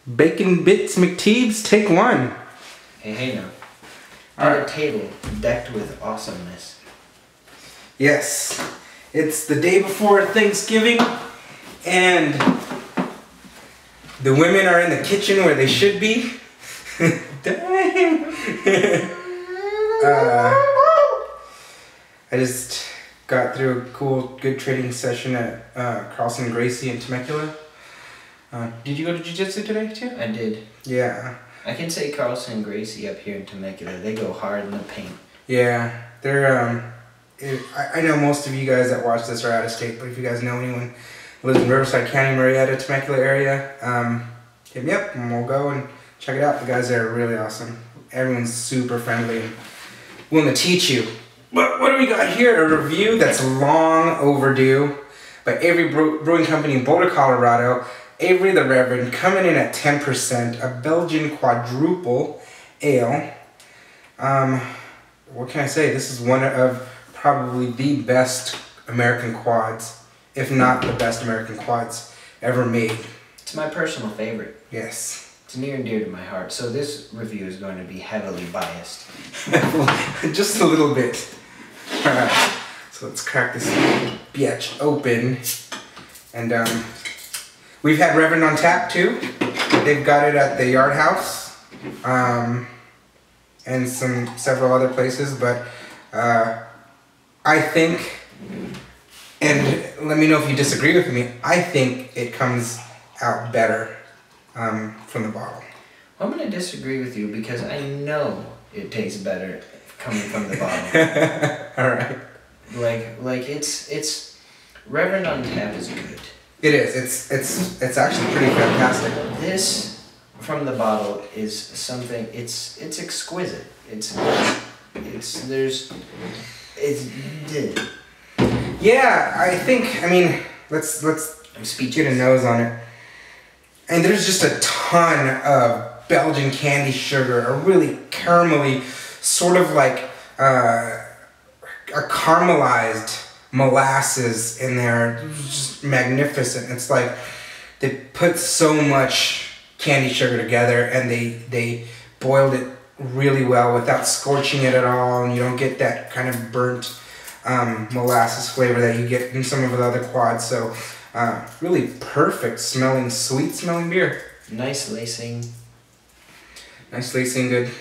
Baconbits Mcteebs, take one. Hey now. At a table decked with awesomeness. Yes, it's the day before Thanksgiving, and the women are in the kitchen where they should be. Dang. I just got through a cool, good training session at Carlson Gracie in Temecula. Did you go to jiu-jitsu today too? I did. Yeah. I can say Carlson Gracie up here in Temecula. They go hard in the paint. Yeah, they're I know most of you guys that watch this are out of state, but if you guys know anyone who lives in Riverside County, Marietta, Temecula area, hit me up and we'll go and check it out. The guys there are really awesome. Everyone's super friendly and willing to teach you. But what do we got here? A review that's long overdue by Avery Brewing Company in Boulder, Colorado. Avery the Reverend coming in at 10%, a Belgian quadruple ale. What can I say? This is one of probably the best American quads, if not the best American quads ever made. It's my personal favorite. Yes. It's near and dear to my heart, so this review is going to be heavily biased. Just a little bit. Alright, so let's crack this bitch open. And we've had Reverend on tap too. They've got it at the Yard House. And several other places, but I think, and let me know if you disagree with me, I think it comes out better from the bottle. I'm going to disagree with you because I know it tastes better coming from the bottle. Alright. Like it's Reverend on tap is good. It is. It's actually pretty fantastic. This from the bottle is something. It's exquisite. Yeah, I think. I mean, let's get a nose on it. And there's just a ton of Belgian candy sugar, a really caramelly, sort of like a caramelized molasses in there. It's just magnificent. It's like they put so much candy sugar together and they boiled it really well without scorching it at all, and you don't get that kind of burnt molasses flavor that you get in some of the other quads. So really perfect smelling, sweet smelling beer. Nice lacing. Nice lacing, good. You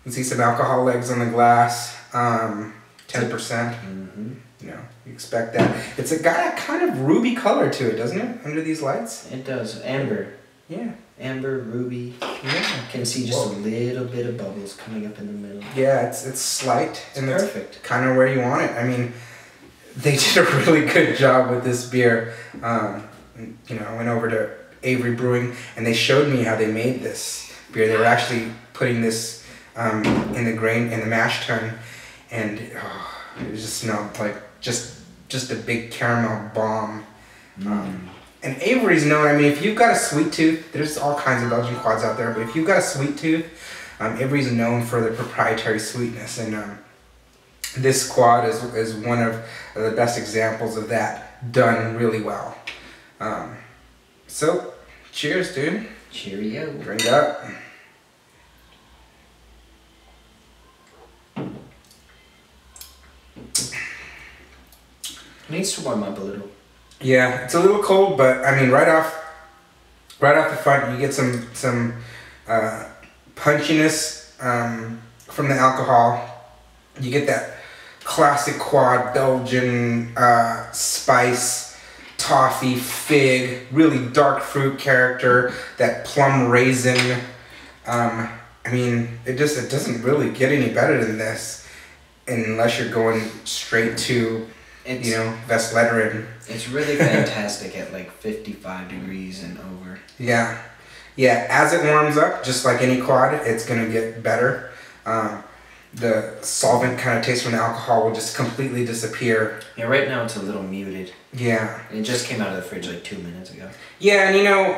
can see some alcohol legs on the glass. 10%. Mm-hmm. You know, you expect that. It's got a kind of ruby color to it, doesn't it? Under these lights. It does. Amber. Yeah. Amber, ruby. Yeah. Can see just a little bit of bubbles coming up in the middle. Yeah, it's slight and it's perfect. Kind of where you want it. I mean, they did a really good job with this beer. You know, I went over to Avery Brewing and they showed me how they made this beer. They were actually putting this in the mash tun, and it just smelled like just a big caramel bomb. And Avery's known, I mean, if you've got a sweet tooth, there's all kinds of Belgian quads out there, but if you've got a sweet tooth, Avery's known for their proprietary sweetness, and this quad is one of the best examples of that, done really well. So, cheers, dude. Cheerio. Drink it up. Needs to warm up a little. Yeah, it's a little cold, but I mean, right off the front, you get some punchiness from the alcohol. You get that classic quad Belgian spice, toffee, fig, really dark fruit character, that plum raisin. I mean, it doesn't really get any better than this, unless you're going straight to, you know, Vesletterin. It's really fantastic at like 55 degrees and over. Yeah. Yeah, as it warms up, just like any quad, it's going to get better. The solvent kind of taste from the alcohol will just completely disappear. Yeah, right now it's a little muted. Yeah. It just came out of the fridge like 2 minutes ago. Yeah, and you know,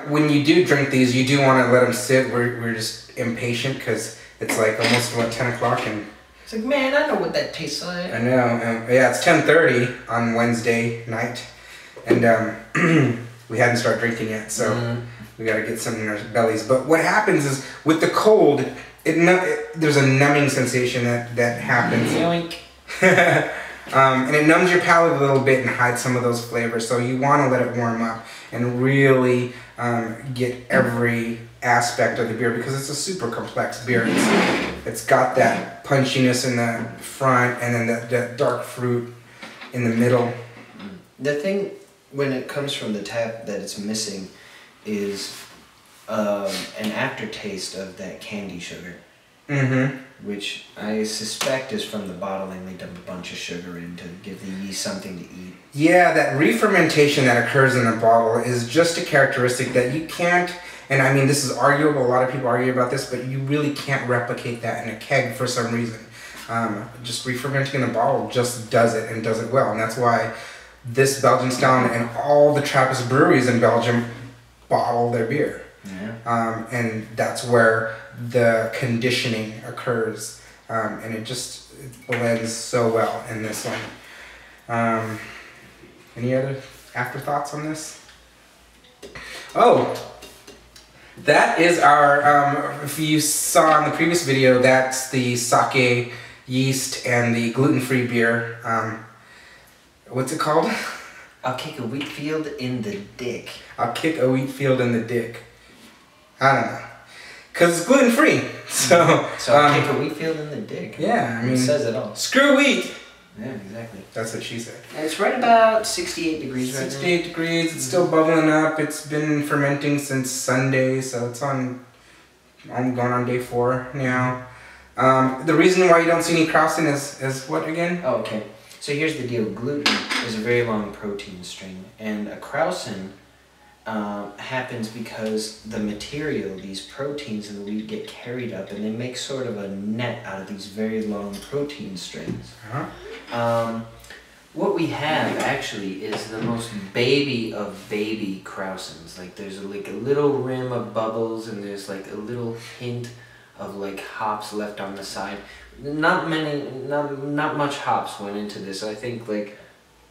when you do drink these, you do want to let them sit. We're just impatient because it's like almost, 10 o'clock and... It's like, man, I know what that tastes like. I know. Yeah, it's 10:30 on Wednesday night, and we hadn't started drinking yet, so we gotta get something in our bellies. But what happens is with the cold, there's a numbing sensation that happens. Yoink. And it numbs your palate a little bit and hides some of those flavors. So you want to let it warm up and really get every aspect of the beer, because it's a super complex beer. It's got that punchiness in the front and then that dark fruit in the middle. The thing when it comes from the tap that it's missing is an aftertaste of that candy sugar. Mm-hmm. Which I suspect is from the bottling. They dump a bunch of sugar in to give the yeast something to eat. Yeah, that re-fermentation that occurs in a bottle is just a characteristic that you can't, and I mean this is arguable, a lot of people argue about this, but you really can't replicate that in a keg for some reason. Just re-fermenting in a bottle just does it, and does it well, and that's why this Belgian style and all the Trappist breweries in Belgium bottle their beer. Yeah. And that's where the conditioning occurs, and it blends so well in this one. Any other afterthoughts on this? Oh, that is our, if you saw in the previous video, that's the sake yeast and the gluten-free beer. What's it called? I'll kick a wheat field in the dick. I'll kick a wheat field in the dick. I don't know. Because it's gluten-free. So I'll kick a wheat field in the dick. Yeah, I mean, it says it all. Screw wheat! Yeah, exactly. That's what she said. And it's right about 68 degrees right now. 68 degrees, it's still bubbling up. It's been fermenting since Sunday, so it's I'm going on day 4 now. The reason why you don't see any krausen is what again? Oh, okay. So here's the deal. Gluten is a very long protein string, and a krausen happens because the material, these proteins in the wheat, get carried up and they make sort of a net out of these very long protein strings. What we have actually is the most baby of baby krausens. Like there's like a little rim of bubbles and there's like a little hint of like hops left on the side. Not much hops went into this. I think like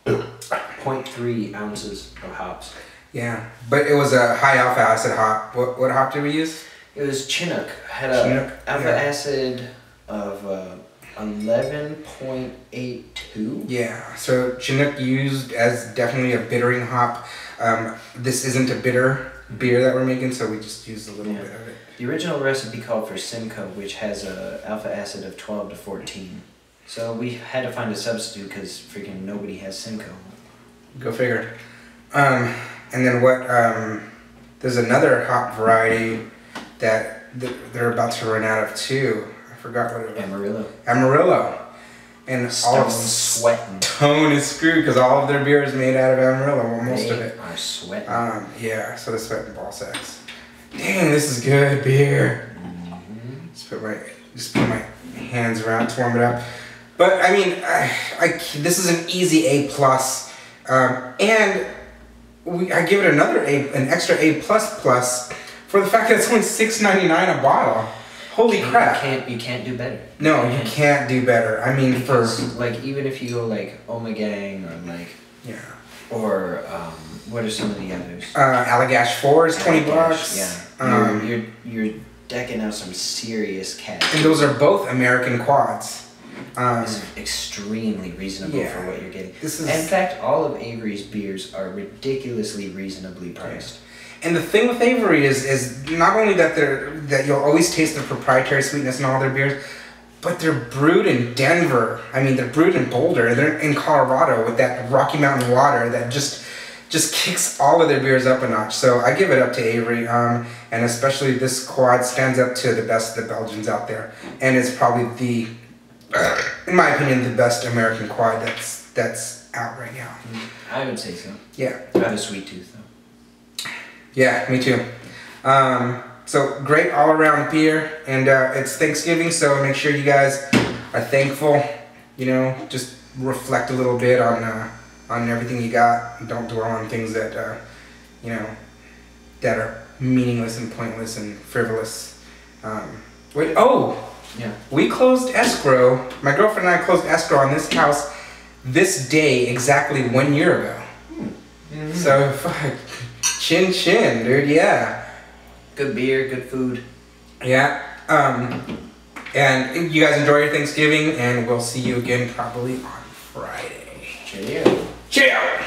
0.3 ounces of hops. Yeah, but it was a high alpha acid hop. What hop did we use? It was Chinook. Had a alpha acid of 11.82. Yeah, so Chinook used as definitely a bittering hop. This isn't a bitter beer that we're making, so we just used a little bit of it. The original recipe called for Simcoe, which has a alpha acid of 12 to 14. So we had to find a substitute because freaking nobody has Simcoe. Go figure. And then there's another hop variety that they're about to run out of too. I forgot what it was. Amarillo. And all of sweating. Stone is screwed because all of their beer is made out of Amarillo. Well, most of it. They are sweating. Yeah, so they're sweating ball sacks. Dang, this is good beer. Mm-hmm. Just put my hands around to warm it up. But I mean, this is an easy A+. And I give it an extra A++ for the fact that it's only $6.99 a bottle. Holy crap! You can't do better. No, you can't do better. I mean, because, like, even if you go like Omegang or like or what are some of the others? Allagash 4 is $20. Yeah, you're decking out some serious cash. And those are both American quads. This is extremely reasonable for what you're getting. In fact, all of Avery's beers are ridiculously reasonably priced. Yeah. And the thing with Avery is not only that you'll always taste the proprietary sweetness in all their beers, but they're brewed in Denver. I mean, they're brewed in Boulder. They're in Colorado with that Rocky Mountain water that just kicks all of their beers up a notch. So I give it up to Avery, and especially this quad stands up to the best of the Belgians out there, and it's probably in my opinion, the best American quad that's out right now. I would say so. Yeah. I have a sweet tooth though. Yeah, me too. So great all-around beer, and it's Thanksgiving, so make sure you guys are thankful. You know, just reflect a little bit on everything you got. Don't dwell on things that that are meaningless and pointless and frivolous. We closed escrow. My girlfriend and I closed escrow on this house this day exactly 1 year ago. Mm-hmm. So fuck. Chin, dude, yeah. Good beer, good food. Yeah. And you guys enjoy your Thanksgiving, and we'll see you again probably on Friday. Cheerio. Cheerio.